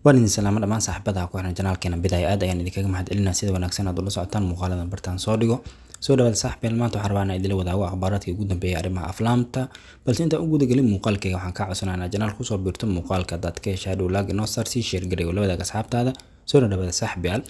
waan idin salaamo dhammaan saaxiibada ku xiran janaalkeena Bidaya aad ayaan idinkaga mahadcelinaa sida wanaagsan aad ula socotaan muuqaaladan bartaan soo dhigo soo dhawaad saaxiibeel maanta waxaan rabaa inaan idin wadaago akhbaaraadka ugu dambeeyay arrimaha aflaamta balse inta ugu gudagelin muuqaalkayga waxaan ka codsanaynaa janaalka kusoo biirto muuqaalka dadka shadow lag inoo saar si share gareeyo labada asxaabtaada soo dhawaad saaxiibeel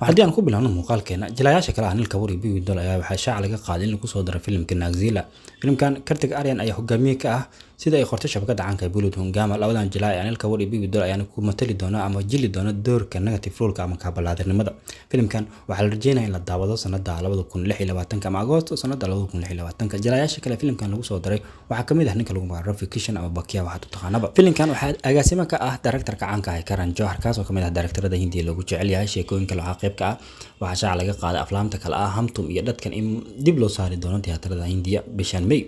waxaan ku bilaabno muuqaalkeena jilayaasha kala Anil Kapoor iyo Bibi Dol ayaa waxa shaac laga qaaday in lagu soo daro filimka Nagzila filimkan Kartik Aaryan ayaa hogaamiye ka ah sida ay qortay shabakada caanka Bollywood Hungama labadan jilay Anil Kapoor iyo Bibi Dol ayaa ku matali doona ama jili doona doorka negative role ama kaabalaadnimada filimkan waxa la rajeynayaa in la daawado sanada 2026 ama Agoosto sanada 2026 jilayaasha kale filimkan lagu soo daray waxa kamid ah ninka lagu magacaabo Rafi Kishan ama Bakiya waxa taqaanaba filimkan waxa agaasima ka ah director-ka caanka ah Karan Johar kaas oo kamid ah directorada Hindiya lagu jecel yahay sheekooyinka waxa qayb ka ah waxa shaac laga qaaday aflaamta kala ah Hamtum iyo dadkan in dib loo saari doono tiyaatarada Hindiya bishan May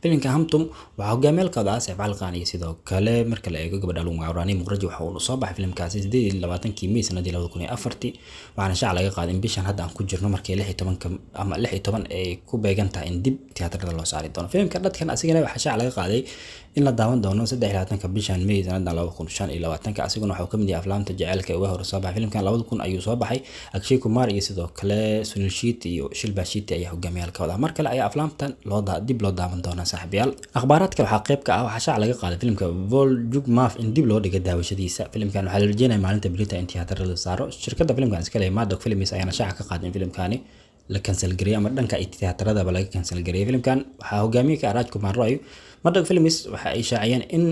filimka Hamtum waxa hogaamiyay ka Saif Alqan iyo sidoo kale marka la eego gabadha lagu magacaabo Rani Muqraji waxa uu soo baxay filimkaasi 28 May sanadii 2004 waxaana shaac laga qaaday in bishan hadda aan ku jirno markii 16 ama 16 ay ku beegantahay in dib tiyaatarada loo saari doono filimka dadkan asigana waxa shaac laga qaaday in la daawan doono 23 bishan May sanada 2025 asiguna waxa uu kamid yahay aflaamta jaceylka ee hore soo baxay filimkan 2000 ayuu soo baxay Akshay Kumar iyo sidoo kale Sunil Shetty iyo Shilpa Shetty ayaa hogaamiyalkooda mar kale ayaa aflaamtan dib loo daawan doona saaxiibayaal akhbaaraadka waxa qayb ka ah waxa shaac laga qaaday filimka Voljugmaaf in dib loo dhigay daawashadiisa filimkan waxa la rajeynayaa maalinta Berita in tiyaatarada la saaro shirkadda filimkan iska leh Maddox Films ayaana shaac ka qaaday filimkani la cancel gareeyay ama dhanka tiyaatarada laga cancel gareeyay filimkan waxa hogaamiye ka Raj Kumar Roy Maddox Films waxa ay shaaciyeen in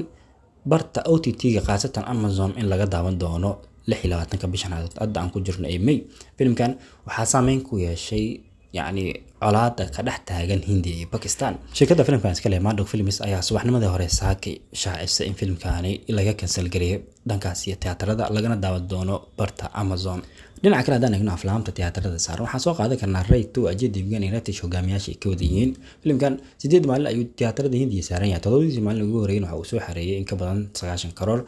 barta OTT-ga qaasatan Amazon in laga daawan doono 26 bishan hadda aan ku jirno ee May filimkan waxa saameyn ku yeeshay يعني colaada ka dhex taagan Hindiya iyo Pakistan shirkadda filimkan iska leh Maddox Films ayaa subaxnimadii hore saakay shaacisay in filimkani laga cancel gareeyay dhankaas iyo tiyaatarada lagana daawan doono barta Amazon dhinaca kale hadaan eegno aflaamta tiyaatarada saaran waxaan soo qaadan karnaa Ray 2 Ajay Devgan iyo Ritesh hogaamiyaasha ka wadayeen filimkan 8 maalin ayuu tiyaatarada Hindiya saaran yahay 7 maalin ugu horeeyay waxa uu soo xareeyay in ka badan 90 karoor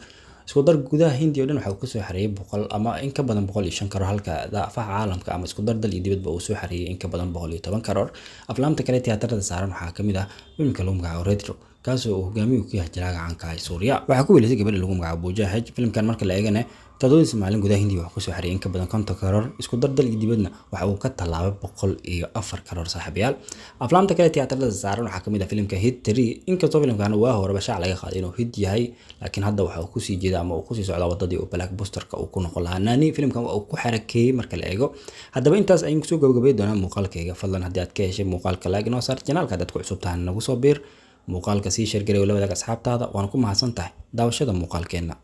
isku dar gudaha Hindiya oo dhan waxa uu ku soo xareeyay 100 ama in ka badan 105 karoor halka daafaha caalamka ama isku dar dal iyo dibadba uu soo xareeyay in ka badan 110 karoor aflaamta kale tiyaatarada saaran waxa kamid ah filimka lagu magacaabo Retro kaas oo hogaamiye ku yahay jalaaga caanka ah Suuriya waxa ku weelisay gabadha lagu magacaabo Pooja Haj filimkan marka la eegana 7 maalin gudaha Hindiya waxa ku soo xareeyay in ka badan 50 karoor isku dar dal iyo dibadna waxa uu ka talaabay 104 karoor saaxiibayaal aflaamta kale tiyaatarada saaran waxa kamid ah filimka Hit 3 inkastoo filimkan waa hore shaac laga qaaday inuu hit yahay laakiin hadda waxa uu ku sii jeedaa ama uu ku sii socdaa wadadii uu blockbuster-ka uu ku noqon lahaa Nani filimkan uu ku xarakeeyay marka la eego haddaba intaas ayaan soo gabagabay doonaa muuqaalkayga fadlan haddii aad ka heshay muuqaalka like inoo saar channelka dadku cusub tahay nagu soo biir muuqaalka sii share gareeyo labada asxaabtaada waan ku mahadsantahay daawashada muuqaalkeena